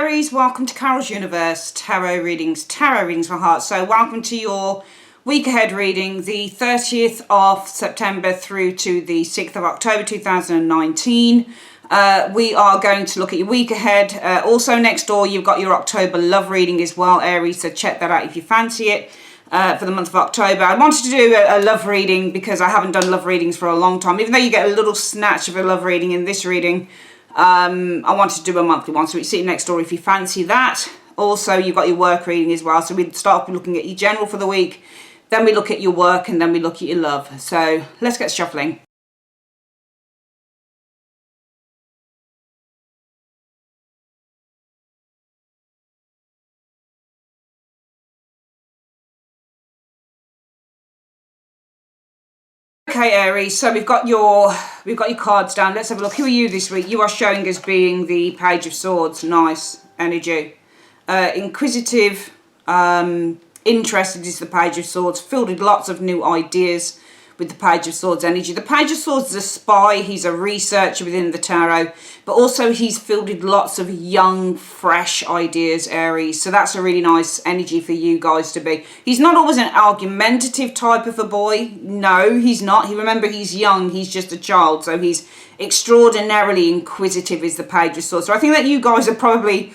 Aries, welcome to Carol's Universe Tarot Readings for Hearts. So welcome to your week ahead reading, the 30th of September through to the 6th of October 2019. We are going to look at your week ahead. Also next door you've got your October love reading as well, Aries, so check that out if you fancy it. For the month of October. I wanted to do a love reading because I haven't done love readings for a long time. Even though you get a little snatch of a love reading in this reading, I wanted to do a monthly one, so it's sitting next door if you fancy that. Also, you've got your work reading as well, so we start looking at your general for the week, then we look at your work, and then we look at your love. So let's get shuffling. Okay, Aries, so we've got your cards down. Let's have a look. Who are you this week? You are showing as being the Page of Swords. Nice energy. Inquisitive, interested is the Page of Swords. Filled with lots of new ideas with the Page of Swords energy. The Page of Swords is a spy. He's a researcher within the tarot, but also he's filled with lots of young, fresh ideas, Aries. So that's a really nice energy for you guys to be. He's not always an argumentative type of a boy. No, he's not. Remember, he's young. He's just a child. So he's extraordinarily inquisitive is the Page of Swords. So I think that you guys are probably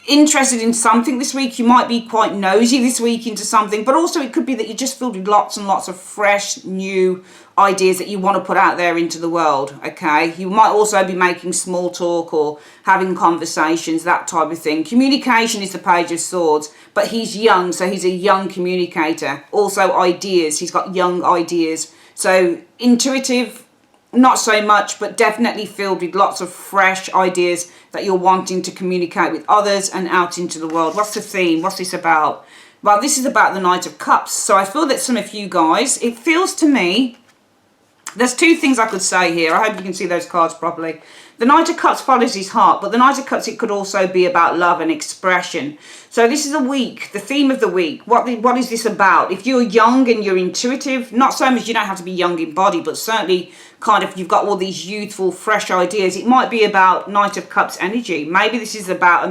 interested in something this week. You might be quite nosy this week into something, but also it could be that you're just filled with lots and lots of fresh new ideas that you want to put out there into the world. Okay, you might also be making small talk or having conversations, that type of thing. Communication is the Page of Swords, but he's young, so he's a young communicator. Also ideas, he's got young ideas. So intuitive, not so much, but definitely filled with lots of fresh ideas that you're wanting to communicate with others and out into the world. What's the theme? What's this about? Well, this is about the Knight of Cups. So I feel that some of you guys, it feels to me, there's two things I could say here. I hope you can see those cards properly. The Knight of Cups follows his heart, but the Knight of Cups, it could also be about love and expression. So this is a week, the theme of the week. What is this about? If you're young and you're intuitive, not so much, you don't have to be young in body, but certainly kind of you've got all these youthful, fresh ideas. It might be about Knight of Cups energy. Maybe this is about,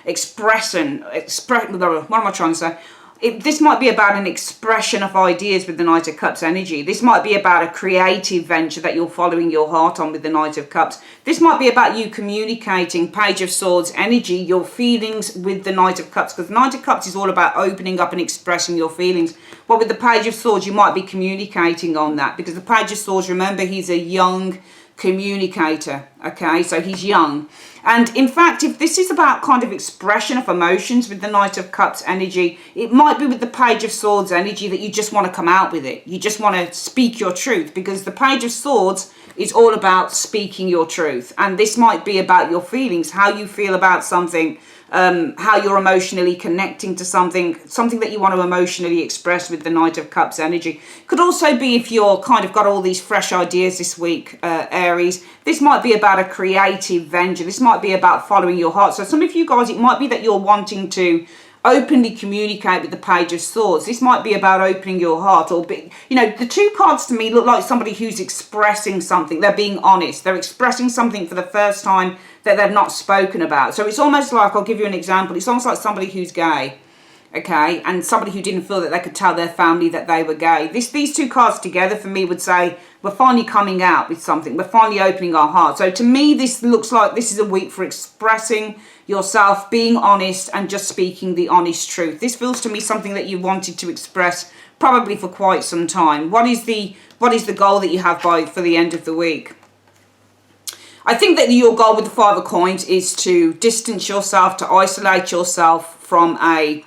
expression. What am I trying to say? This might be about an expression of ideas with the Knight of Cups energy. This might be about a creative venture that you're following your heart on with the Knight of Cups. This might be about you communicating, Page of Swords energy, your feelings with the Knight of Cups, because the Knight of Cups is all about opening up and expressing your feelings. But with the Page of Swords, you might be communicating on that, because the Page of Swords, remember, he's a young communicator. Okay, so he's young. And in fact, if this is about kind of expression of emotions with the Knight of Cups energy, it might be with the Page of Swords energy that you just want to come out with it. You just want to speak your truth, because the Page of Swords is all about speaking your truth. And this might be about your feelings, how you feel about something, how you're emotionally connecting to something that you want to emotionally express with the Knight of Cups energy. Could also be if you're kind of got all these fresh ideas this week, Aries. This might be about a creative venture. This might be about following your heart. So some of you guys, it might be that you're wanting to openly communicate with the Page of Swords. This might be about opening your heart, or the two cards to me look like somebody who's expressing something. They're being honest. They're expressing something for the first time that they've not spoken about. So it's almost like, I'll give you an example. It's almost like somebody who's gay, okay, and somebody who didn't feel that they could tell their family that they were gay. These two cards together for me would say, we're finally coming out with something. We're finally opening our heart. So to me, this looks like this is a week for expressing yourself, being honest, and just speaking the honest truth. This feels to me something that you wanted to express probably for quite some time. What is the goal that you have for the end of the week? I think that your goal with the Five of Coins is to distance yourself, to isolate yourself from an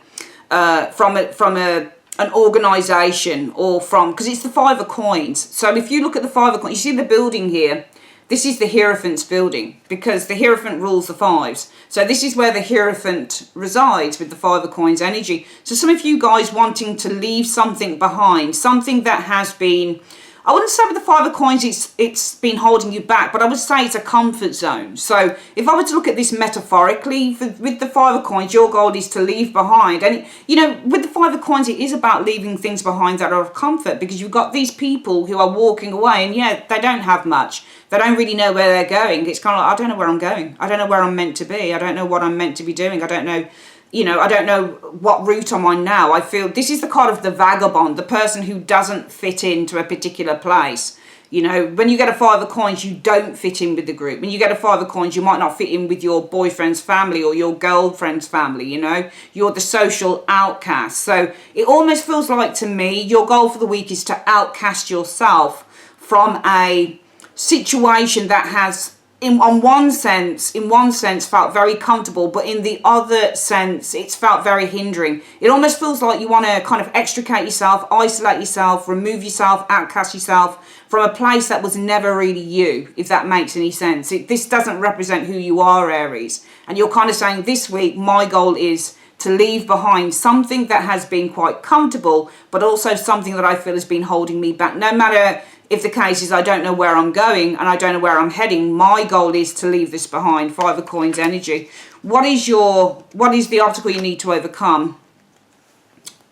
organization, or because it's the Five of Coins. So if you look at the Five of Coins, you see the building here. This is the Hierophant's building, because the Hierophant rules the fives. So this is where the Hierophant resides with the Five of Coins energy. So some of you guys wanting to leave something behind, something that has been, I wouldn't say with the Five of Coins it's been holding you back, but I would say it's a comfort zone. So if I were to look at this metaphorically, with the Five of Coins, your goal is to leave behind. And, you know, with the Five of Coins, it is about leaving things behind that are of comfort, because you've got these people who are walking away, and yeah, they don't have much. They don't really know where they're going. It's kind of like, I don't know where I'm going. I don't know where I'm meant to be. I don't know what I'm meant to be doing. I don't know. You know, I don't know what route I'm on now. I feel this is the card of the vagabond, the person who doesn't fit into a particular place. You know, when you get a Five of Coins, you don't fit in with the group. When you get a Five of Coins, you might not fit in with your boyfriend's family or your girlfriend's family, you know. You're the social outcast. So it almost feels like, to me, your goal for the week is to outcast yourself from a situation that has, in one sense felt very comfortable, but in the other sense it's felt very hindering. It almost feels like you want to kind of extricate yourself, isolate yourself, remove yourself, outcast yourself from a place that was never really you, if that makes any sense. This doesn't represent who you are, Aries, and you're kind of saying, this week my goal is to leave behind something that has been quite comfortable, but also something that I feel has been holding me back. No matter if the case is I don't know where I'm going and I don't know where I'm heading, my goal is to leave this behind. Five of Coins energy. What is the obstacle you need to overcome?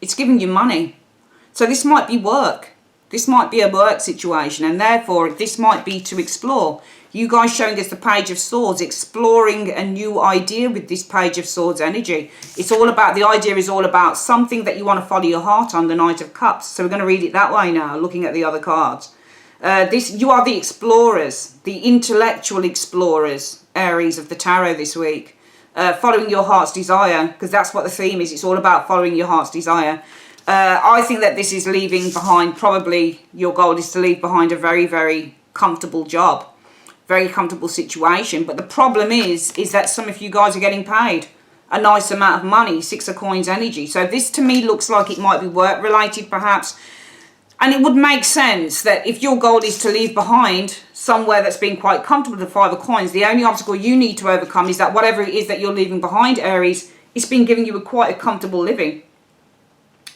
It's giving you money. So this might be work. This might be a work situation, and therefore this might be to explore. You guys showing us the Page of Swords, exploring a new idea with this Page of Swords energy. It's all about, the idea is all about something that you want to follow your heart on, the Knight of Cups. So we're going to read it that way now, looking at the other cards. You are the explorers, the intellectual explorers, Aries of the tarot this week. Following your heart's desire, because that's what the theme is. It's all about following your heart's desire. I think that this is leaving behind, probably your goal is to leave behind a very, very comfortable job, very comfortable situation. But the problem is that some of you guys are getting paid a nice amount of money, Six of Coins energy. So this to me looks like it might be work related perhaps. And it would make sense that if your goal is to leave behind somewhere that's been quite comfortable, the Five of Coins, the only obstacle you need to overcome is that whatever it is that you're leaving behind, Aries, it's been giving you quite a comfortable living.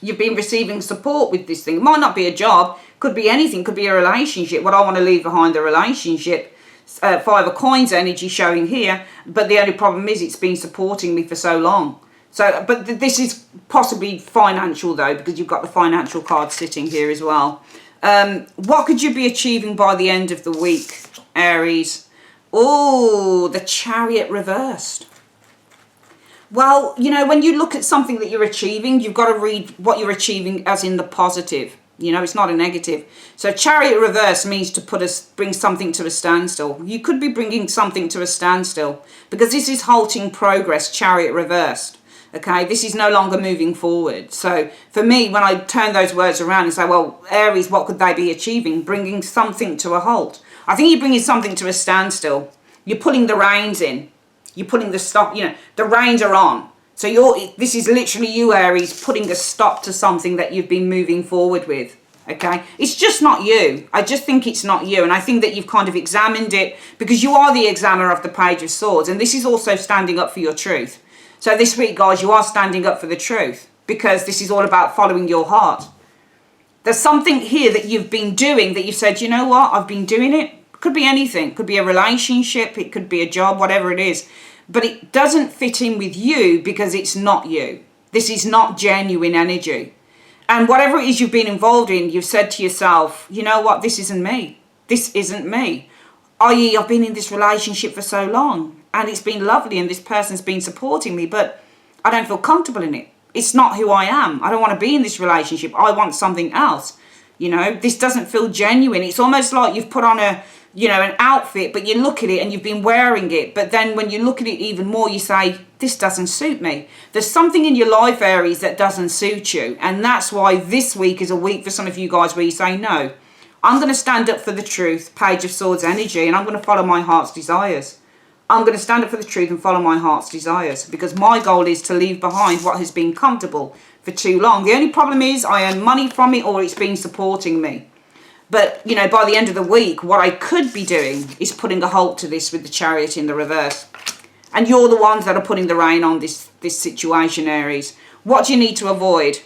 You've been receiving support with this thing. It might not be a job, could be anything, could be a relationship. What I want to leave behind, the relationship. Five of Coins energy showing here, but the only problem is it's been supporting me for so long. So, but this is possibly financial though, because you've got the financial card sitting here as well. What could you be achieving by the end of the week, Aries? Oh, the Chariot reversed. Well, you know, when you look at something that you're achieving, you've got to read what you're achieving as in the positive. You know, it's not a negative. So Chariot reverse means to bring something to a standstill. You could be bringing something to a standstill because this is halting progress, Chariot reversed. Okay, this is no longer moving forward. So for me, when I turn those words around and say, well, Aries, what could they be achieving? Bringing something to a halt. I think you're bringing something to a standstill. You're pulling the reins in. You're putting the stop, you know, the reins are on. So this is literally you, Aries, putting a stop to something that you've been moving forward with. Okay, it's just not you. I just think it's not you. And I think that you've kind of examined it because you are the examiner of the Page of Swords. And this is also standing up for your truth. So this week, guys, you are standing up for the truth because this is all about following your heart. There's something here that you've been doing that you said, you know what, I've been doing it. It could be anything. It could be a relationship. It could be a job, whatever it is. But it doesn't fit in with you because it's not you. This is not genuine energy. And whatever it is you've been involved in, you've said to yourself, you know what, this isn't me. This isn't me. I.e., I've been in this relationship for so long. And it's been lovely and this person's been supporting me, but I don't feel comfortable in it. It's not who I am. I don't want to be in this relationship. I want something else. You know, this doesn't feel genuine. It's almost like you've put on an outfit, but you look at it and you've been wearing it. But then when you look at it even more, you say, this doesn't suit me. There's something in your life, Aries, that doesn't suit you. And that's why this week is a week for some of you guys where you say, no, I'm going to stand up for the truth, Page of Swords energy, and I'm going to follow my heart's desires. I'm going to stand up for the truth and follow my heart's desires because my goal is to leave behind what has been comfortable for too long. The only problem is I earn money from it or it's been supporting me. But, you know, by the end of the week, what I could be doing is putting a halt to this with the Chariot in the reverse. And you're the ones that are putting the rein on this situation, Aries. What do you need to avoid?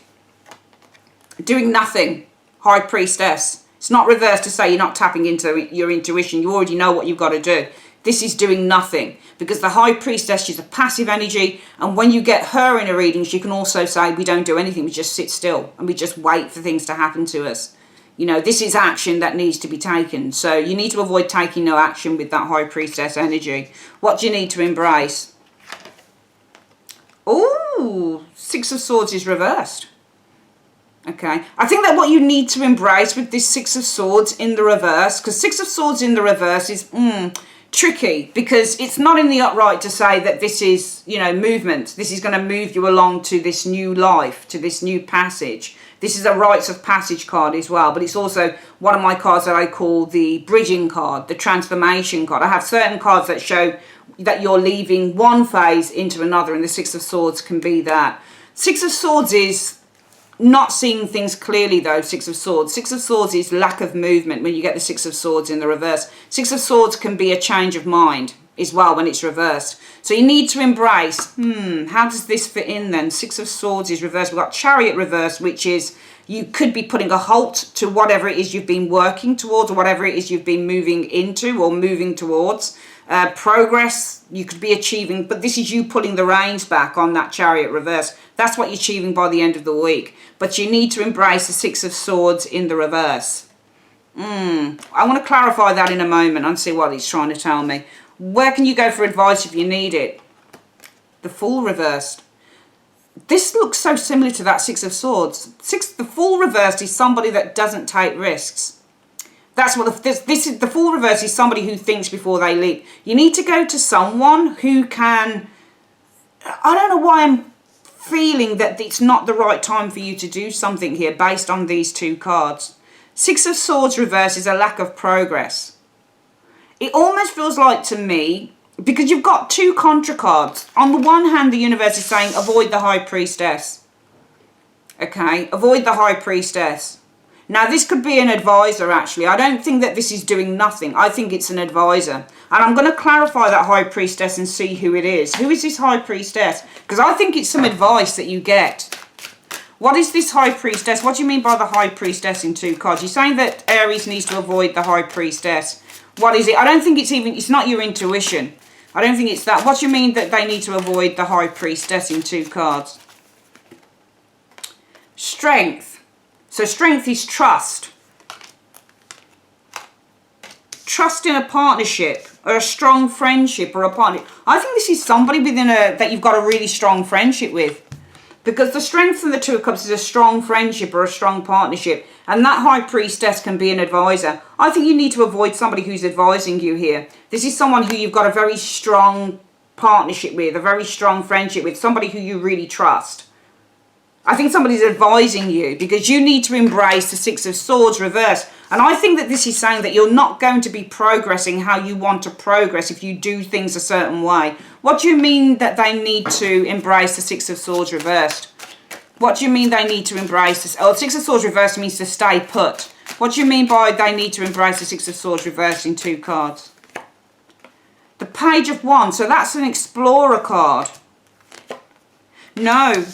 Doing nothing, High Priestess. It's not reversed to say you're not tapping into your intuition. You already know what you've got to do. This is doing nothing, because the High Priestess is a passive energy, and when you get her in a reading, she can also say, we don't do anything, we just sit still, and we just wait for things to happen to us. You know, this is action that needs to be taken. So you need to avoid taking no action with that High Priestess energy. What do you need to embrace? Oh, Six of Swords is reversed. Okay, I think that what you need to embrace with this Six of Swords in the reverse, because Six of Swords in the reverse is tricky, because it's not in the upright to say that this is, you know, movement. This is going to move you along to this new life, to this new passage. This is a rites of passage card as well, but it's also one of my cards that I call the bridging card, the transformation card. I have certain cards that show that you're leaving one phase into another, and the Six of Swords can be that. Six of Swords is not seeing things clearly, though. Six of Swords. Six of Swords is lack of movement when you get the Six of Swords in the reverse. Six of Swords can be a change of mind as well when it's reversed. So you need to embrace, how does this fit in then? Six of Swords is reversed. We've got Chariot reversed, which is you could be putting a halt to whatever it is you've been working towards, or whatever it is you've been moving into or moving towards. Progress you could be achieving, but this is you pulling the reins back on that Chariot reverse. That's what you're achieving by the end of the week. But you need to embrace the Six of Swords in the reverse. I want to clarify that in a moment and see what he's trying to tell me. Where can you go for advice if you need it? The Fool reversed. This looks so similar to that Six of Swords. The Fool reversed is somebody that doesn't take risks. That's what the Fool reverse is, somebody who thinks before they leap. You need to go to someone who can, I don't know why I'm feeling that it's not the right time for you to do something here based on these two cards. Six of Swords reverse is a lack of progress. It almost feels like to me, because you've got two contra cards. On the one hand, the universe is saying avoid the High Priestess. Okay, avoid the High Priestess. Now, this could be an advisor, actually. I don't think that this is doing nothing. I think it's an advisor. And I'm going to clarify that High Priestess and see who it is. Who is this High Priestess? Because I think it's some advice that you get. What is this High Priestess? What do you mean by the High Priestess in two cards? You're saying that Aries needs to avoid the High Priestess. What is it? I don't think it's not your intuition. I don't think it's that. What do you mean that they need to avoid the High Priestess in two cards? Strength. So strength is trust. Trust in a partnership or a strong friendship or a partner. I think this is somebody within that you've got a really strong friendship with. Because the strength from the Two of Cups is a strong friendship or a strong partnership. And that High Priestess can be an advisor. I think you need to avoid somebody who's advising you here. This is someone who you've got a very strong partnership with, a very strong friendship with, somebody who you really trust. I think somebody's advising you because you need to embrace the Six of Swords reverse. And I think that this is saying that you're not going to be progressing how you want to progress if you do things a certain way. What do you mean that they need to embrace the Six of Swords reversed? What do you mean they need to embrace this? Oh, Six of Swords reversed means to stay put. What do you mean by they need to embrace the Six of Swords reversed in two cards? The Page of Wands. So that's an Explorer card. No.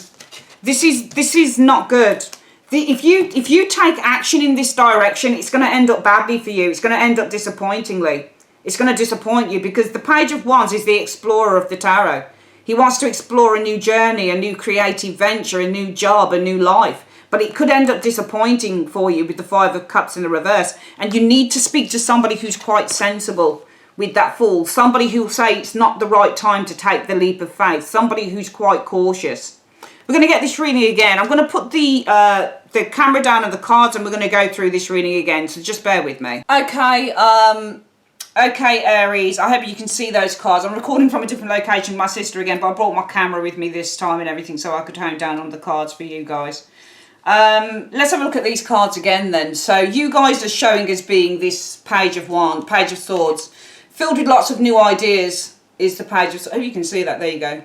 This is not good. If you take action in this direction, it's going to end up badly for you. It's going to end up disappointingly. It's going to disappoint you because the Page of Wands is the explorer of the tarot. He wants to explore a new journey, a new creative venture, a new job, a new life. But it could end up disappointing for you with the Five of Cups in the reverse. And you need to speak to somebody who's quite sensible with that Fool. Somebody who'll say it's not the right time to take the leap of faith. Somebody who's quite cautious. We're going to get this reading again. I'm going to put the camera down on the cards and we're going to go through this reading again. So just bear with me. Okay, okay, Aries. I hope you can see those cards. I'm recording from a different location with my sister again, but I brought my camera with me this time and everything so I could hone down on the cards for you guys. Let's have a look at these cards again then. So you guys are showing as being this Page of Wands, Page of Swords. Filled with lots of new ideas is the Page of Swords. Oh, you can see that. There you go.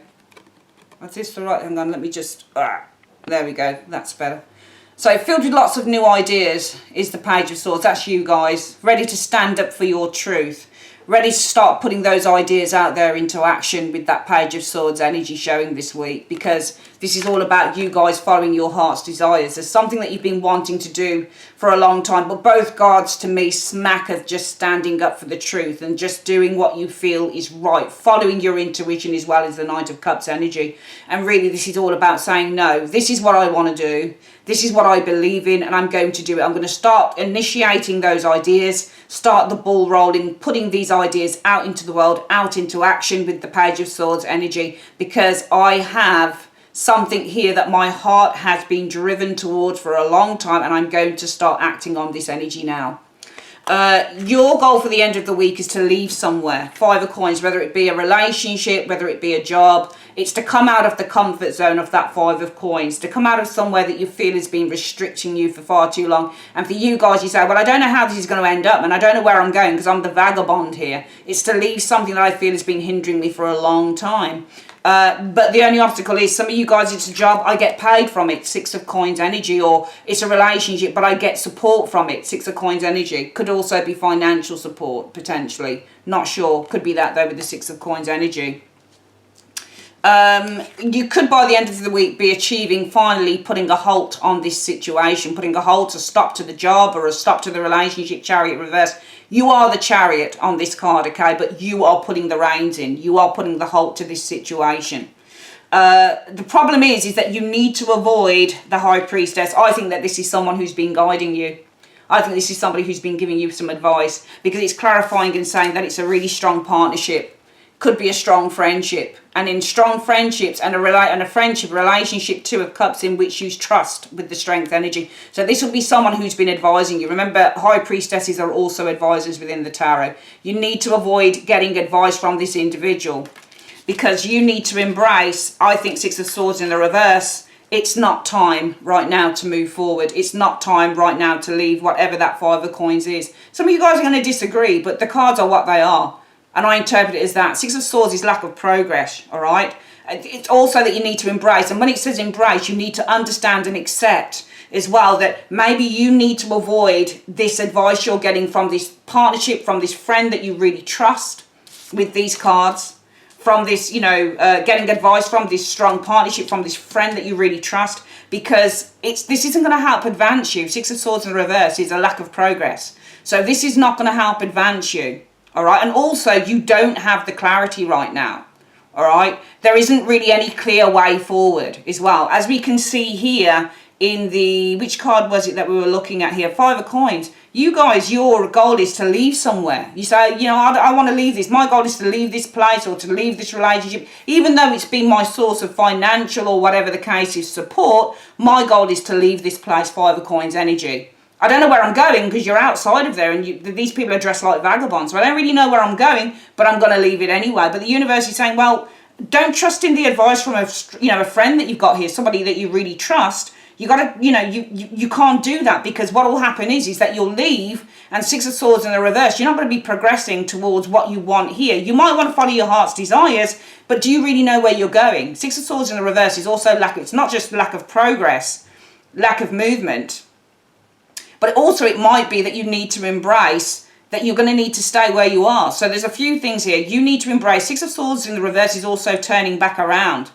Is this the right? Hang on, let me just... there we go. That's better. So filled with lots of new ideas is the Page of Swords. That's you guys. Ready to stand up for your truth. Ready to start putting those ideas out there into action with that Page of Swords energy showing this week. Because This is all about you guys following your heart's desires. There's something that you've been wanting to do for a long time, but both cards to me smack of just standing up for the truth and just doing what you feel is right, following your intuition as well as the Knight of Cups energy. And really this is all about saying, no, this is what I want to do. This is what I believe in, and I'm going to do it. I'm going to start initiating those ideas, start the ball rolling, putting these ideas out into the world, out into action with the Page of Swords energy, because I have something here that my heart has been driven towards for a long time, and I'm going to start acting on this energy now. Your goal for the end of the week is to leave somewhere. 5 of Coins, whether it be a relationship, whether it be a job. It's to come out of the comfort zone of that 5 of Coins, to come out of somewhere that you feel has been restricting you for far too long. And for you guys, you say, well, I don't know how this is going to end up, and I don't know where I'm going because I'm the vagabond here. It's to leave something that I feel has been hindering me for a long time. But the only obstacle is, some of you guys, it's a job, I get paid from it, 6 of Coins energy, or it's a relationship, but I get support from it, 6 of Coins energy. Could also be financial support, potentially. Not sure. Could be that, though, with the 6 of Coins energy. You could, by the end of the week, be achieving, finally, putting a halt on this situation, putting a halt, a stop to the job, or a stop to the relationship, Chariot reverse. You are the Chariot on this card, okay, but you are putting the reins in. You are putting the halt to this situation. The problem is that you need to avoid the High Priestess. I think that this is someone who's been guiding you. I think this is somebody who's been giving you some advice, because it's clarifying and saying that it's a really strong partnership. Could be a strong friendship, and in strong friendships and a friendship relationship, 2 of Cups, in which you trust with the Strength energy. So this will be someone who's been advising you. Remember, High Priestesses are also advisors within the tarot. You need to avoid getting advice from this individual, because you need to embrace, I think, 6 of Swords in the reverse. It's not time right now to move forward. It's not time right now to leave whatever that 5 of Coins is. Some of you guys are going to disagree, but the cards are what they are. And I interpret it as that. 6 of Swords is lack of progress, all right? It's also that you need to embrace. And when it says embrace, you need to understand and accept as well that maybe you need to avoid this advice you're getting from this partnership, from this friend that you really trust with these cards, from this, you know, getting advice from this strong partnership, from this friend that you really trust, because this isn't going to help advance you. 6 of Swords in the reverse is a lack of progress. So this is not going to help advance you. All right, and also you don't have the clarity right now. All right, there isn't really any clear way forward as well. As we can see here in the, which card was it that we were looking at here? 5 of Coins. You guys, your goal is to leave somewhere. You say, you know, I want to leave this. My goal is to leave this place or to leave this relationship. Even though it's been my source of financial or whatever the case is support, my goal is to leave this place, 5 of Coins energy. I don't know where I'm going because you're outside of there, and these people are dressed like vagabonds. So I don't really know where I'm going, but I'm going to leave it anyway. But the universe is saying, well, don't trust in the advice from a friend that you've got here, somebody that you really trust. You got to, you can't do that, because what will happen is that you'll leave, and 6 of Swords in the reverse, you're not going to be progressing towards what you want here. You might want to follow your heart's desires, but do you really know where you're going? 6 of Swords in the reverse is also it's not just lack of progress, lack of movement. But also it might be that you need to embrace that you're going to need to stay where you are. So there's a few things here. You need to embrace. 6 of Swords in the reverse is also turning back around.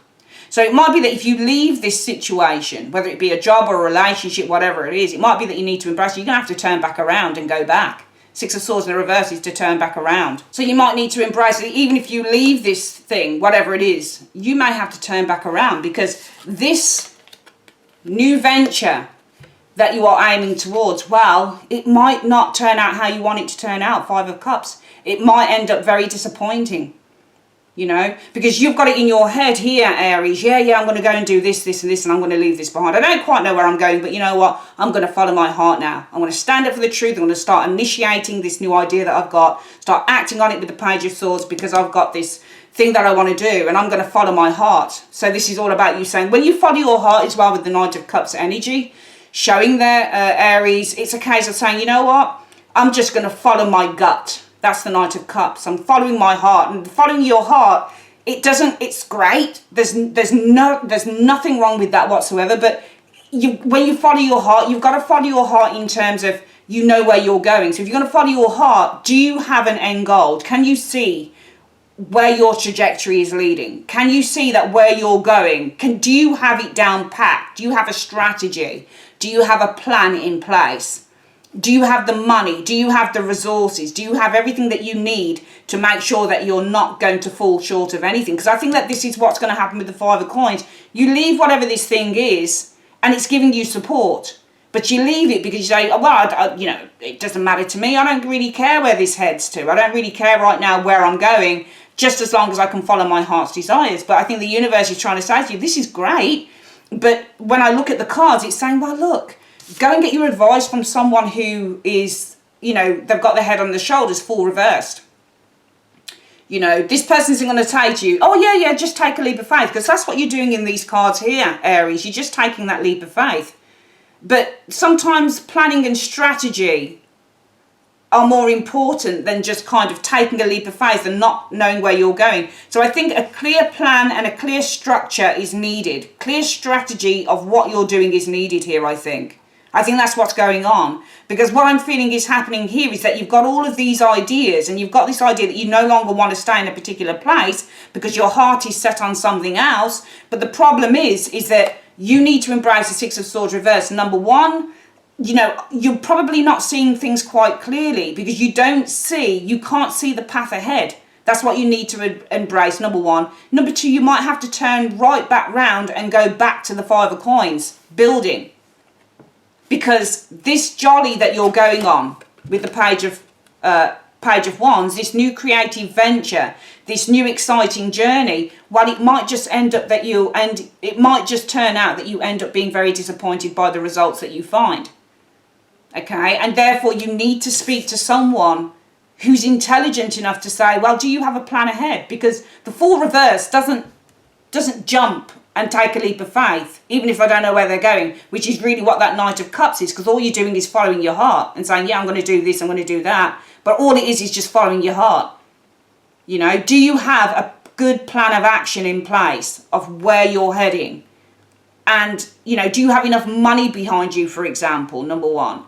So it might be that if you leave this situation, whether it be a job or a relationship, whatever it is, it might be that you need to embrace. You're going to have to turn back around and go back. 6 of Swords in the reverse is to turn back around. So you might need to embrace it. Even if you leave this thing, whatever it is, you may have to turn back around, because this new venture that you are aiming towards, well, it might not turn out how you want it to turn out, 5 of Cups. It might end up very disappointing, you know, because you've got it in your head here, Aries. Yeah, I'm going to go and do this, this, and this, and I'm going to leave this behind. I don't quite know where I'm going, but you know what? I'm going to follow my heart now. I'm going to stand up for the truth. I'm going to start initiating this new idea that I've got, start acting on it with the Page of Swords, because I've got this thing that I want to do, and I'm going to follow my heart. So this is all about you saying, when you follow your heart as well with the Knight of Cups energy, showing there, Aries, it's a case of saying, you know what, I'm just going to follow my gut. That's the Knight of Cups. I'm following my heart, and following your heart, it's great. There's nothing wrong with that whatsoever. But when you follow your heart, you've got to follow your heart in terms of, you know where you're going. So if you're going to follow your heart, do you have an end goal? Can you see where your trajectory is leading? Can you see that where you're going? Do you have it down packed? Do you have a strategy? Do you have a plan in place? Do you have the money? Do you have the resources? Do you have everything that you need to make sure that you're not going to fall short of anything? Because I think that this is what's going to happen with the Five of Coins. You leave whatever this thing is, and it's giving you support. But you leave it because you say, oh, well, you know, it doesn't matter to me. I don't really care where this heads to. I don't really care right now where I'm going, just as long as I can follow my heart's desires. But I think the universe is trying to say to you, this is great. But when I look at the cards, it's saying, well, look, go and get your advice from someone who is, you know, they've got their head on their shoulders, full reversed. You know, this person isn't going to say to you, oh, yeah, just take a leap of faith. Because that's what you're doing in these cards here, Aries. You're just taking that leap of faith. But sometimes planning and strategy are more important than just kind of taking a leap of faith and not knowing where you're going. So I think a clear plan and a clear structure is needed. Clear strategy of what you're doing is needed here, I think. I think that's what's going on. Because what I'm feeling is happening here is that you've got all of these ideas, and you've got this idea that you no longer want to stay in a particular place because your heart is set on something else. But the problem is that you need to embrace the Six of Swords reverse. Number one, you know, you're probably not seeing things quite clearly because you can't see the path ahead. That's what you need to embrace, number one. Number two, you might have to turn right back round and go back to the Five of Coins, building. Because this jolly that you're going on with the Page of Wands, this new creative venture, this new exciting journey, well, it might just turn out that you end up being very disappointed by the results that you find. Okay, and therefore you need to speak to someone who's intelligent enough to say, well, do you have a plan ahead? Because the Fool reverse doesn't jump and take a leap of faith, even if I don't know where they're going, which is really what that Knight of Cups is, because all you're doing is following your heart and saying, yeah, I'm going to do this, I'm going to do that. But all it is just following your heart. You know, do you have a good plan of action in place of where you're heading? And, you know, do you have enough money behind you, for example, number one?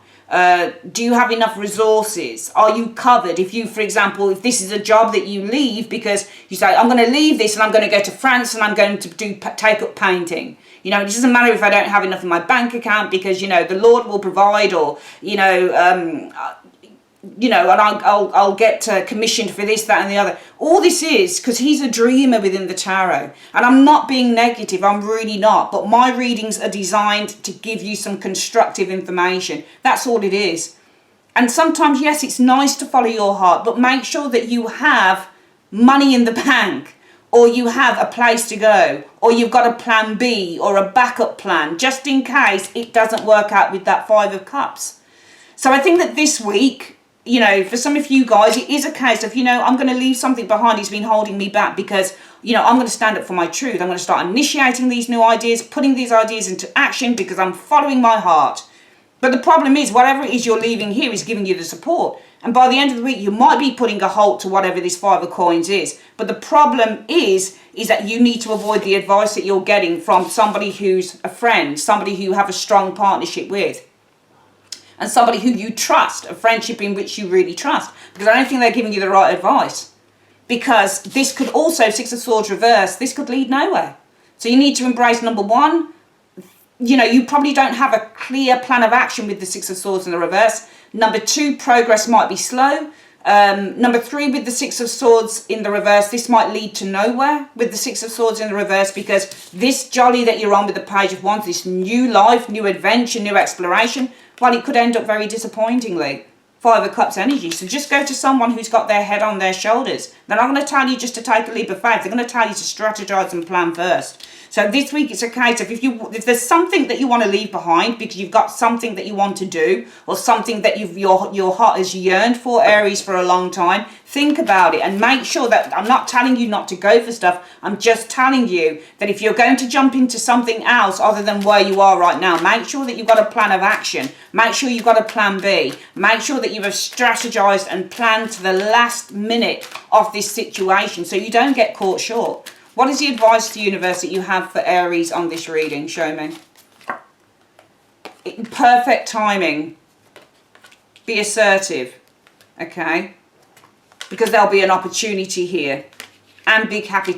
Do you have enough resources? Are you covered? If you, for example, if this is a job that you leave because you say, I'm going to leave this and I'm going to go to France and I'm going to take up painting. You know, it doesn't matter if I don't have enough in my bank account because, you know, the Lord will provide, or, and I'll get commissioned for this, that and the other. All this is because he's a dreamer within the tarot. And I'm not being negative, I'm really not. But my readings are designed to give you some constructive information. That's all it is. And sometimes, yes, it's nice to follow your heart, but make sure that you have money in the bank, or you have a place to go, or you've got a plan B or a backup plan, just in case it doesn't work out with that Five of Cups. So I think that this week, you know, for some of you guys, it is a case of, you know, I'm going to leave something behind. It's been holding me back because, you know, I'm going to stand up for my truth. I'm going to start initiating these new ideas, putting these ideas into action because I'm following my heart. But the problem is, whatever it is you're leaving here is giving you the support. And by the end of the week, you might be putting a halt to whatever this Five of Coins is. But the problem is that you need to avoid the advice that you're getting from somebody who's a friend, somebody who you have a strong partnership with, and somebody who you trust, a friendship in which you really trust. Because I don't think they're giving you the right advice. Because this could also, Six of Swords reverse, this could lead nowhere. So you need to embrace, number one, you know, you probably don't have a clear plan of action with the Six of Swords in the reverse. Number two, progress might be slow. Number three, with the Six of Swords in the reverse, this might lead to nowhere with the Six of Swords in the reverse, because this jolly that you're on with the Page of Wands, this new life, new adventure, new exploration, well, it could end up very disappointingly. Five of Cups energy. So just go to someone who's got their head on their shoulders. They're not going to tell you just to take a leap of faith. They're going to tell you to strategize and plan first. So this week it's a case of if there's something that you want to leave behind because you've got something that you want to do, or something that your heart has yearned for, Aries, for a long time, think about it and make sure that, I'm not telling you not to go for stuff, I'm just telling you that if you're going to jump into something else other than where you are right now, make sure that you've got a plan of action, make sure you've got a plan B, make sure that you have strategized and planned to the last minute of this situation so you don't get caught short. What is the advice to the universe that you have for Aries on this reading? Show me. Perfect timing. Be assertive. Okay? Because there'll be an opportunity here. and big happy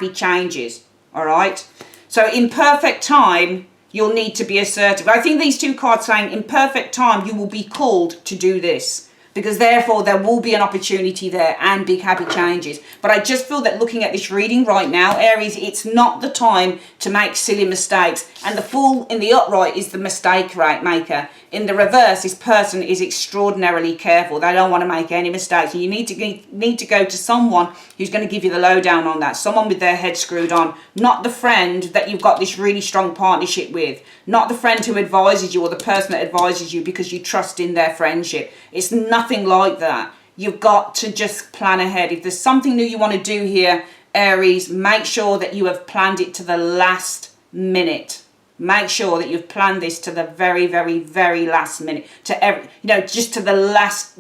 changes. All right. So in perfect time, you'll need to be assertive. I think these two cards saying in perfect time, you will be called to do this, because therefore there will be an opportunity there and big happy changes. But I just feel that looking at this reading right now, Aries, it's not the time to make silly mistakes. And the Fool in the upright is the mistake maker. In the reverse, this person is extraordinarily careful. They don't want to make any mistakes. And you need to go to someone who's going to give you the lowdown on that. Someone with their head screwed on. Not the friend that you've got this really strong partnership with. Not the friend who advises you or the person that advises you because you trust in their friendship. It's nothing like that. You've got to just plan ahead. If there's something new you want to do here, Aries, make sure that you have planned it to the last minute. Make sure that you've planned this to the very, very, very last minute. Just to the last.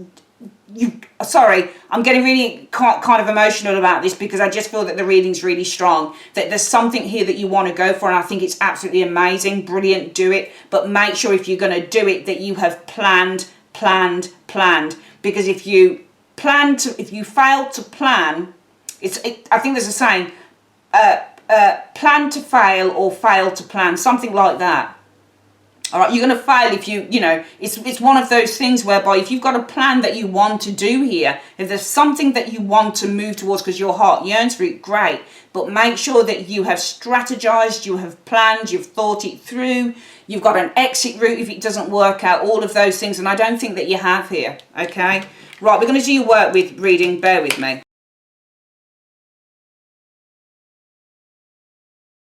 Sorry, I'm getting really kind of emotional about this because I just feel that the reading's really strong. That there's something here that you want to go for, and I think it's absolutely amazing, brilliant. Do it, but make sure if you're going to do it that you have planned. Because if you fail to plan, I think there's a saying. Plan to fail or fail to plan, something like that. All right, you're going to fail if it's one of those things whereby if you've got a plan that you want to do here, if there's something that you want to move towards because your heart yearns for it, great. But make sure that you have strategized, you have planned, you've thought it through, you've got an exit route if it doesn't work out, all of those things. And I don't think that you have here, okay? Right, we're going to do your work with reading, bear with me.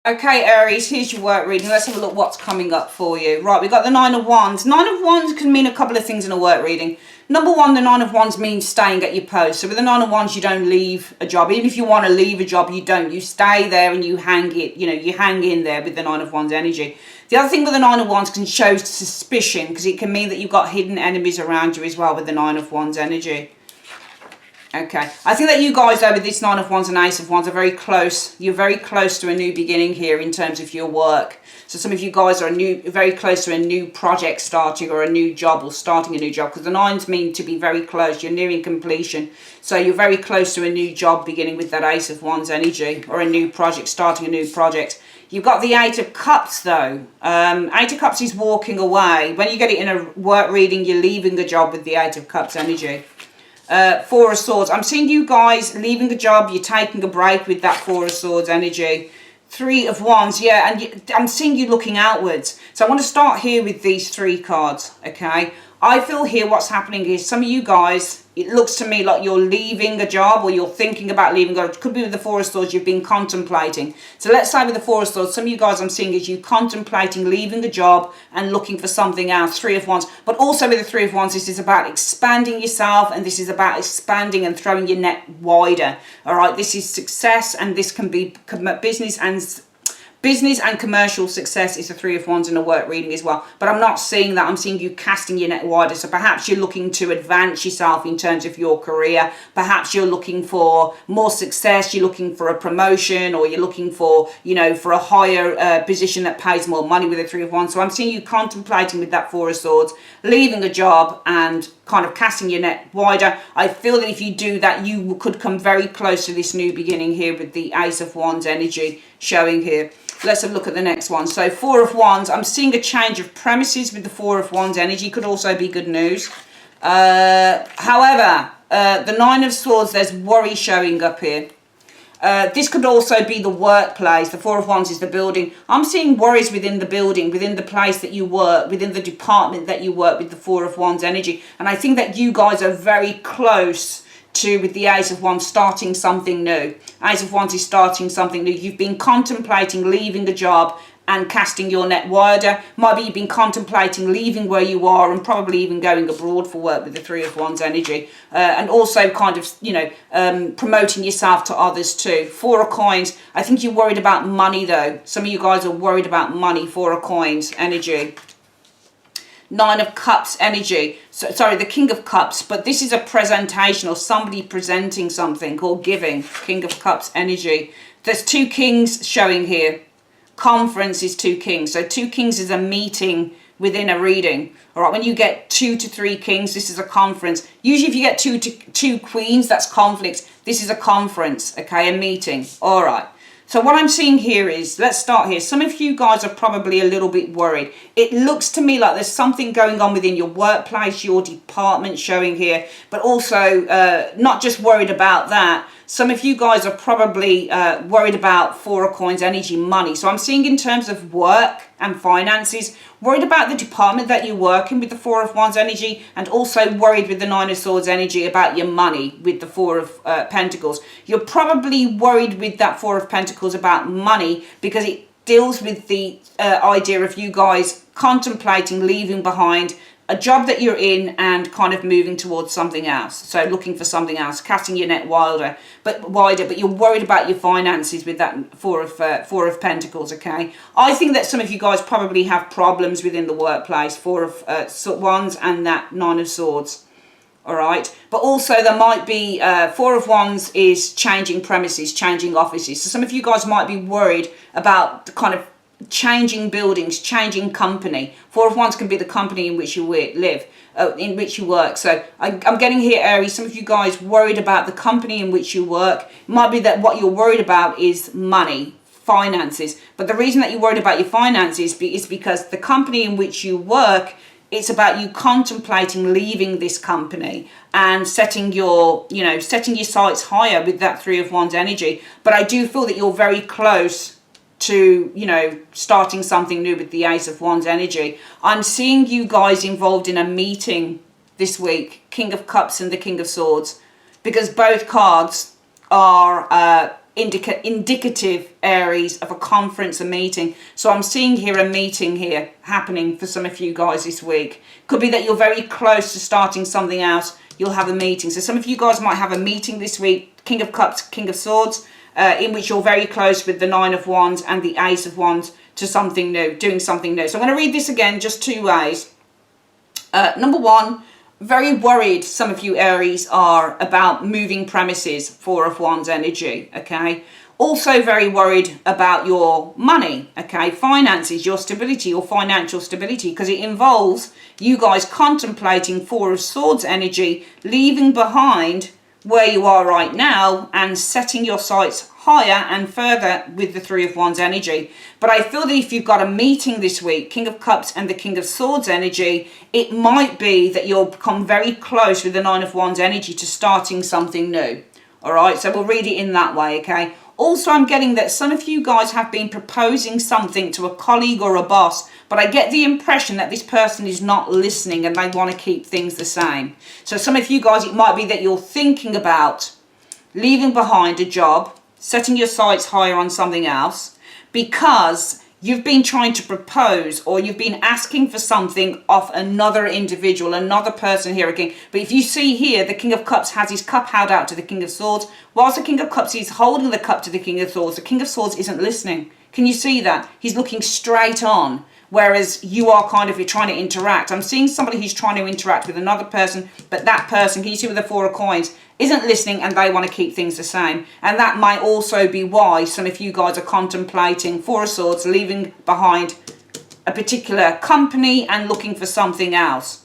Okay, Aries, here's your work reading. Let's have a look what's coming up for you. Right, we've got the Nine of Wands. Nine of Wands can mean a couple of things in a work reading. Number one, the Nine of Wands means staying at your post. So with the Nine of Wands, you don't leave a job. Even if you want to leave a job, you don't. You stay there and you hang it. You hang in there with the Nine of Wands energy. The other thing with the Nine of Wands can show suspicion, because it can mean that you've got hidden enemies around you as well with the Nine of Wands energy. Okay, I think that you guys though with this Nine of Wands and Ace of Wands are very close. You're very close to a new beginning here in terms of your work. So some of you guys are very close to a new project starting or a new job or starting a new job, because the nines mean to be very close. You're nearing completion. So you're very close to a new job beginning with that Ace of Wands energy, or a new project, starting a new project. You've got the Eight of Cups though. Eight of Cups is walking away. When you get it in a work reading, you're leaving a job with the Eight of Cups energy. Four of Swords. I'm seeing you guys leaving a job. You're taking a break with that Four of Swords energy. Three of Wands. Yeah, and I'm seeing you looking outwards. So I want to start here with these three cards, okay? I feel here what's happening is some of you guys, it looks to me like you're leaving a job or you're thinking about leaving a job. It could be with the Four of Swords you've been contemplating. So let's say with the Four of Swords, some of you guys I'm seeing is you contemplating leaving a job and looking for something else. Three of Wands. But also with the Three of Wands, this is about expanding yourself, and this is about expanding and throwing your net wider. All right, this is success, and this can be business and commercial success is the Three of Wands in a work reading as well. But I'm not seeing that. I'm seeing you casting your net wider. So perhaps you're looking to advance yourself in terms of your career. Perhaps you're looking for more success. You're looking for a promotion, or you're looking for, for a higher position that pays more money with the Three of Wands. So I'm seeing you contemplating with that Four of Swords, leaving a job and kind of casting your net wider. I feel that if you do that, you could come very close to this new beginning here with the Ace of Wands energy showing here. Let's have a look at the next one. So Four of Wands, I'm seeing a change of premises with the Four of Wands energy. Could also be good news. However, the Nine of Swords, there's worry showing up here. This could also be the workplace. The Four of Wands is the building. I'm seeing worries within the building, within the place that you work, within the department that you work with the Four of Wands energy. And I think that you guys are very close to, with the Ace of Wands, starting something new. Ace of Wands is starting something new. You've been contemplating leaving a job and casting your net wider. Maybe you've been contemplating leaving where you are and probably even going abroad for work with the Three of Wands energy. And also kind of, promoting yourself to others too. Four of Coins. I think you're worried about money though. Some of you guys are worried about money. Four of Coins energy. Nine of Cups energy. So, sorry, the King of Cups. But this is a presentation or somebody presenting something or giving. King of Cups energy. There's two kings showing here. Conference is two kings. So two kings is a meeting within a reading. All right, when you get 2 to 3 kings, this is a conference. Usually if you get 2 to 2 queens, that's conflicts. This is a conference, okay, a meeting. All right. So what I'm seeing here is, let's start here. Some of you guys are probably a little bit worried. It looks to me like there's something going on within your workplace, your department showing here, but also not just worried about that. Some of you guys are probably worried about Four of Coins energy, money. So I'm seeing in terms of work and finances, worried about the department that you work in with the Four of Wands energy, and also worried with the Nine of Swords energy about your money with the Four of Pentacles. You're probably worried with that Four of Pentacles about money because it deals with the idea of you guys contemplating leaving behind a job that you're in and kind of moving towards something else. So looking for something else, casting your net wider, but you're worried about your finances with that Four of Pentacles, okay? I think that some of you guys probably have problems within the workplace, Four of Wands and that Nine of Swords, all right? But also there might be, Four of Wands is changing premises, changing offices. So some of you guys might be worried about the kind of changing buildings, changing company. Four of Wands can be the company in which you live, in which you work. So I'm getting here, Aries, some of you guys worried about the company in which you work. It might be that what you're worried about is money, finances. But the reason that you're worried about your finances is because the company in which you work, it's about you contemplating leaving this company and setting your sights higher with that Three of Wands energy. But I do feel that you're very close to, starting something new with the Ace of Wands energy. I'm seeing you guys involved in a meeting this week, King of Cups and the King of Swords, because both cards are indicative, Aries, of a conference, a meeting. So I'm seeing here a meeting here happening for some of you guys this week. Could be that you're very close to starting something else. You'll have a meeting. So some of you guys might have a meeting this week, King of Cups, King of Swords, in which you're very close with the Nine of Wands and the Ace of Wands to something new, doing something new. So I'm going to read this again, just 2 ways. Number one, very worried, some of you Aries are, about moving premises, Four of Wands energy, okay? Also very worried about your money, okay? Finances, your stability, your financial stability, because it involves you guys contemplating Four of Swords energy, leaving behind where you are right now and setting your sights higher and further with the Three of Wands energy. But I feel that if you've got a meeting this week, King of Cups and the King of Swords energy, it might be that you'll become very close with the Nine of Wands energy to starting something new. All right, so we'll read it in that way, okay? Also, I'm getting that some of you guys have been proposing something to a colleague or a boss, but I get the impression that this person is not listening and they want to keep things the same. So some of you guys, it might be that you're thinking about leaving behind a job, setting your sights higher on something else, because you've been trying to propose or you've been asking for something off another individual, another person here again. But if you see here, the King of Cups has his cup held out to the King of Swords. Whilst the King of Cups is holding the cup to the King of Swords, the King of Swords isn't listening. Can you see that? He's looking straight on. Whereas you are kind of, you're trying to interact. I'm seeing somebody who's trying to interact with another person, but that person, can you see with the Four of Coins, isn't listening and they want to keep things the same. And that might also be why some of you guys are contemplating Four of Swords, leaving behind a particular company and looking for something else.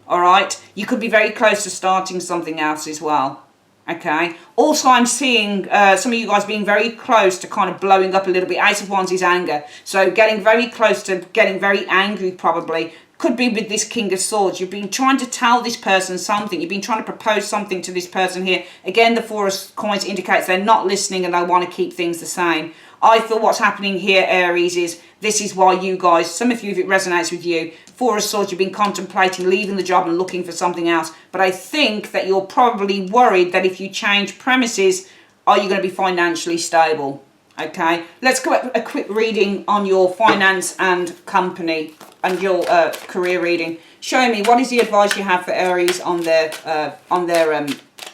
All right? You could be very close to starting something else as well. Okay. Also, I'm seeing some of you guys being very close to kind of blowing up a little bit. Ace of Wands is anger. So getting very close to getting very angry probably. Could be with this King of Swords. You've been trying to tell this person something. You've been trying to propose something to this person here. Again, the Four of Coins indicates they're not listening and they want to keep things the same. I feel what's happening here, Aries, is this is why you guys, some of you, if it resonates with you, Four of Swords, you've been contemplating leaving the job and looking for something else. But I think that you're probably worried that if you change premises, are you going to be financially stable? Okay, let's go a quick reading on your finance and company and your career reading. Show me, what is the advice you have for Aries on their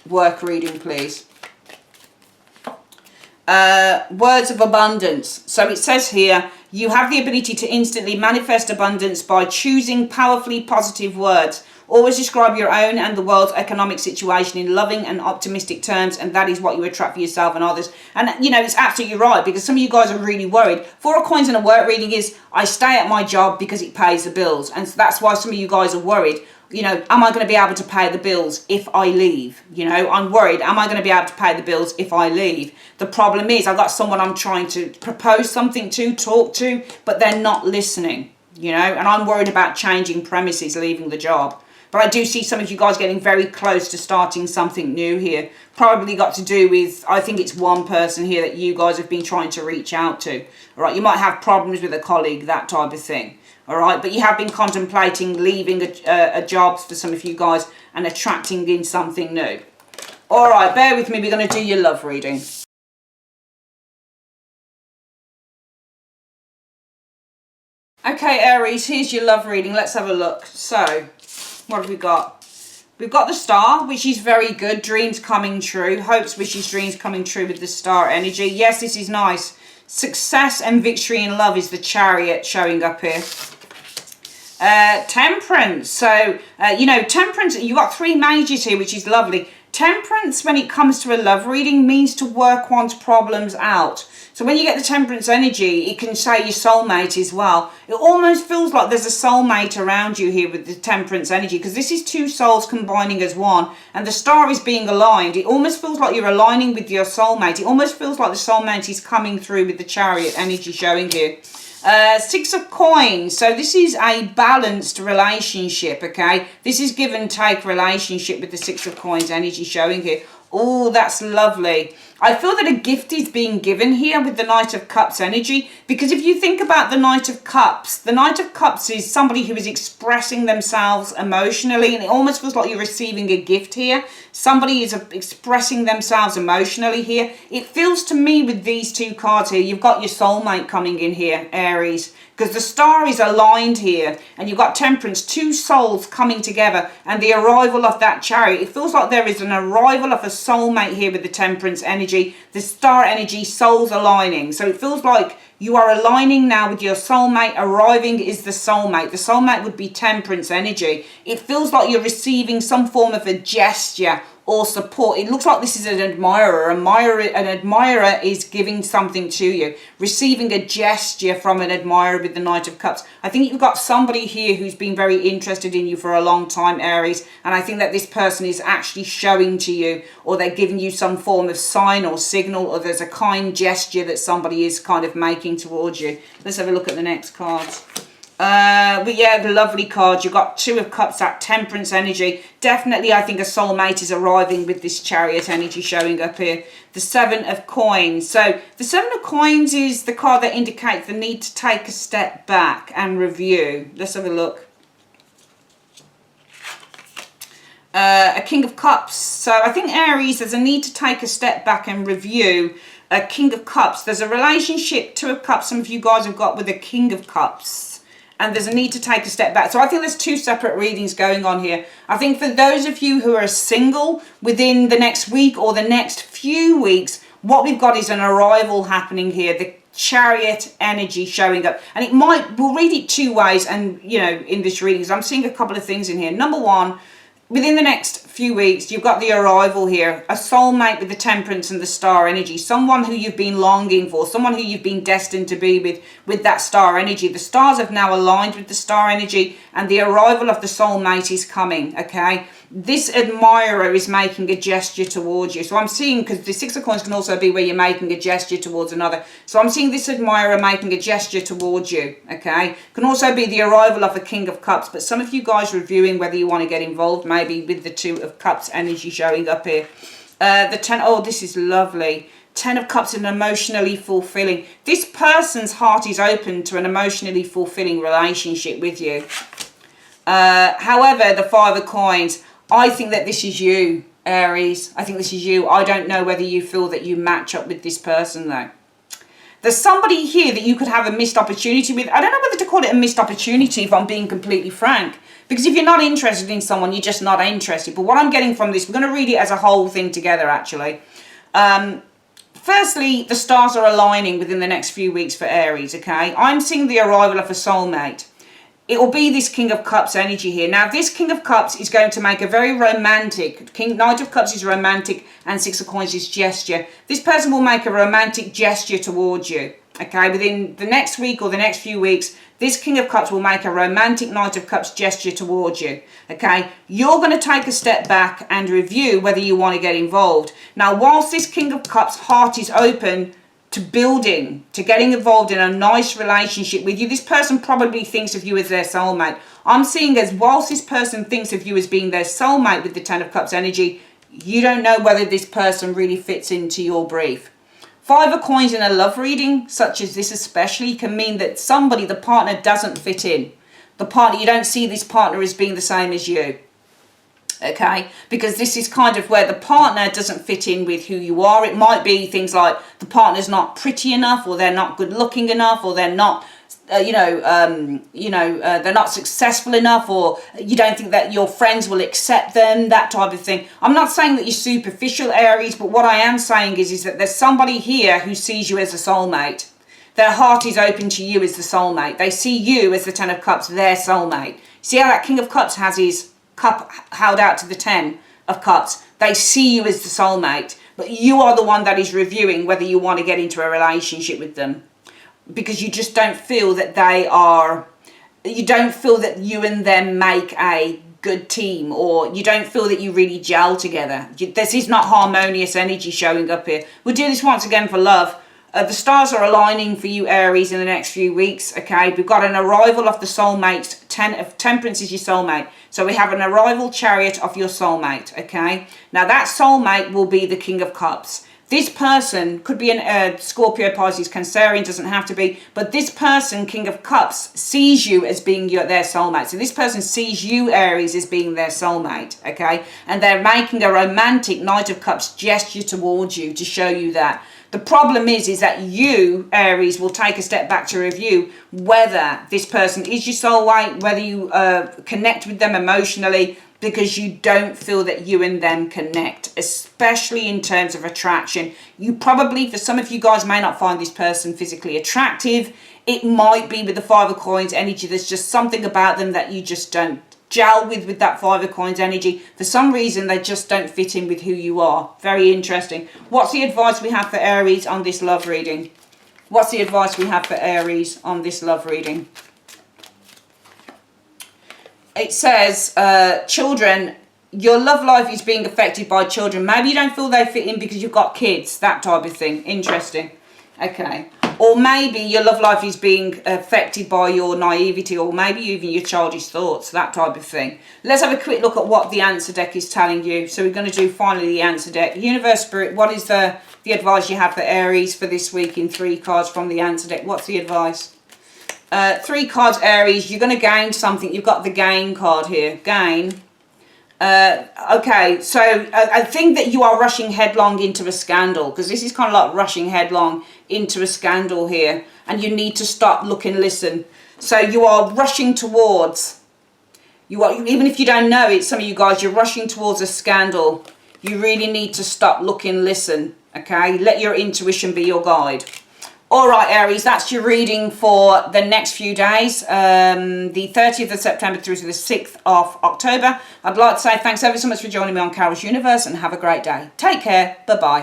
work reading, please? Words of abundance. So it says here, you have the ability to instantly manifest abundance by choosing powerfully positive words. Always describe your own and the world's economic situation in loving and optimistic terms, and that is what you attract for yourself and others. And, you know, it's absolutely right, because some of you guys are really worried. Four of Coins in a work reading is, I stay at my job because it pays the bills. And so that's why some of you guys are worried. You know, am I going to be able to pay the bills if I leave? You know, I'm worried, am I going to be able to pay the bills if I leave? The problem is, I've got someone I'm trying to propose something to, talk to, but they're not listening, you know, and I'm worried about changing premises, leaving the job. But I do see some of you guys getting very close to starting something new here. Probably got to do with, I think it's one person here that you guys have been trying to reach out to. All right, you might have problems with a colleague, that type of thing. All right, but you have been contemplating leaving a job for some of you guys and attracting in something new. All right, bear with me. We're going to do your love reading. Okay, Aries, here's your love reading. Let's have a look. So, what have we got? We've got the Star, which is very good. Dreams coming true. Hopes, wishes, dreams coming true with the Star energy. Yes, this is nice. Success and victory in love is the Chariot showing up here. Temperance. So, you know, Temperance, you've got three mages here, which is lovely. Temperance, when it comes to a love reading, means to work one's problems out. So when you get the Temperance energy, it can say your soulmate as well. It almost feels like there's a soulmate around you here with the Temperance energy, because this is two souls combining as one, and the Star is being aligned. It almost feels like you're aligning with your soulmate. It almost feels like the soulmate is coming through with the Chariot energy showing here. Six of Coins. So this is a balanced relationship, okay? This is give and take relationship with the Six of Coins energy showing here. Oh, that's lovely. I feel that a gift is being given here with the Knight of Cups energy, because if you think about the Knight of Cups is somebody who is expressing themselves emotionally, and it almost feels like you're receiving a gift here. Somebody is expressing themselves emotionally here. It feels to me with these two cards here, you've got your soulmate coming in here, Aries, because the Star is aligned here, and you've got Temperance, two souls coming together, and the arrival of that Chariot. It feels like there is an arrival of a soulmate here with the Temperance energy, the Star energy, souls aligning. So it feels like you are aligning now with your soulmate. Arriving is the soulmate. The soulmate would be Temperance energy. It feels like you're receiving some form of a gesture or support. It looks like this is an admirer. An admirer is giving something to you, receiving a gesture from an admirer with the Knight of Cups. I think you've got somebody here who's been very interested in you for a long time, Aries, and I think that this person is actually showing to you, or they're giving you some form of sign or signal, or there's a kind gesture that somebody is kind of making towards you. Let's have a look at the next cards. But yeah, the lovely cards. You've got Two of Cups, that Temperance energy. Definitely, I think a soulmate is arriving with this Chariot energy showing up here. The Seven of Coins. So the Seven of Coins is the card that indicates the need to take a step back and review. Let's have a look. A King of Cups. So I think Aries, there's a need to take a step back and review. A King of Cups. There's a relationship, Two of Cups, some of you guys have got with a King of Cups. And there's a need to take a step back. So I think there's two separate readings going on here. I think for those of you who are single within the next week or the next few weeks, what we've got is an arrival happening here. The Chariot energy showing up. And it might, we'll read it two ways, and, you know, in this reading, I'm seeing a couple of things in here. Number one, within the next few weeks, you've got the arrival here, a soulmate with the Temperance and the Star energy, someone who you've been longing for, someone who you've been destined to be with that Star energy. The stars have now aligned with the Star energy, and the arrival of the soulmate is coming, okay? This admirer is making a gesture towards you. So I'm seeing, because the Six of Coins can also be where you're making a gesture towards another. So I'm seeing this admirer making a gesture towards you, okay? Can also be the arrival of a King of Cups, but some of you guys reviewing whether you want to get involved maybe with the Two of Cups energy showing up here. The 10, oh, this is lovely. 10 of Cups and emotionally fulfilling. This person's heart is open to an emotionally fulfilling relationship with you. However, the Five of Coins, I think that this is you, Aries. I think this is you. I don't know whether you feel that you match up with this person, though. There's somebody here that you could have a missed opportunity with. I don't know whether to call it a missed opportunity, if I'm being completely frank. Because if you're not interested in someone, you're just not interested. But what I'm getting from this, we're going to read it as a whole thing together, actually. Firstly, the stars are aligning within the next few weeks for Aries, okay? I'm seeing the arrival of a soulmate. it will be this King of Cups energy here. Now, this King of Cups is going to make a very romantic, Knight of Cups is romantic and Six of Coins is gesture. This person will make a romantic gesture towards you, okay? Within the next week or the next few weeks, this King of Cups will make a romantic Knight of Cups gesture towards you, okay? You're going to take a step back and review whether you want to get involved. Now, whilst this King of Cups heart is open to building, to getting involved in a nice relationship with you, this person probably thinks of you as their soulmate. I'm seeing as whilst this person thinks of you as being their soulmate with the Ten of Cups energy, you don't know whether this person really fits into your brief. Five of Coins in a love reading, such as this especially, can mean that somebody, the partner, doesn't fit in. The partner, you don't see this partner as being the same as you. Okay, because this is kind of where the partner doesn't fit in with who you are. It might be things like the partner's not pretty enough, or they're not good looking enough, or they're not, they're not successful enough, or you don't think that your friends will accept them, that type of thing. I'm not saying that you're superficial, Aries, but what I am saying is that there's somebody here who sees you as a soulmate. Their heart is open to you as the soulmate. They see you as the Ten of Cups, their soulmate. See how that King of Cups has his cup held out to the Ten of Cups? They see you as the soulmate, but you are the one that is reviewing whether you want to get into a relationship with them, because you just don't feel that you don't feel that you and them make a good team, or you don't feel that you really gel together. This is not harmonious energy showing up here. We'll do this once again for love. The stars are aligning for you, Aries, in the next few weeks, okay? We've got an arrival of the soulmate. Ten of Temperance is your soulmate. So we have an arrival chariot of your soulmate, okay? Now, that soulmate will be the King of Cups. This person could be an Scorpio, Pisces, Cancerian, doesn't have to be. But this person, King of Cups, sees you as being their soulmate. So this person sees you, Aries, as being their soulmate, okay? And they're making a romantic Knight of Cups gesture towards you to show you that. The problem is that you, Aries, will take a step back to review whether this person is your soulmate, whether you connect with them emotionally, because you don't feel that you and them connect, especially in terms of attraction. You probably, for some of you guys, may not find this person physically attractive. It might be with the Five of Coins energy. There's just something about them that you just don't gel with that Five of Coins energy. For some reason, they just don't fit in with who you are. Very interesting. What's the advice we have for Aries on this love reading? What's the advice we have for Aries on this love reading? It says, children, your love life is being affected by children. Maybe you don't feel they fit in because you've got kids, that type of thing. Interesting. Okay. Or maybe your love life is being affected by your naivety, or maybe even your childish thoughts, that type of thing. Let's have a quick look at what the answer deck is telling you. So we're going to do finally the answer deck. Universe, Spirit, what is the advice you have for Aries for this week in 3 cards from the answer deck? What's the advice? 3 cards, Aries, you're going to gain something. You've got the gain card here. Gain. Okay, so I think that you are rushing headlong into a scandal, because this is kind of like rushing headlong into a scandal here, and you need to stop, look and listen. So you are rushing towards, even if you don't know it, some of you guys, you're rushing towards a scandal. You really need to stop, look and listen, okay? Let your intuition be your guide. All right, Aries, that's your reading for the next few days, the 30th of September through to the 6th of October. I'd like to say thanks ever so much for joining me on Carol's Universe, and have a great day. Take care. Bye-bye.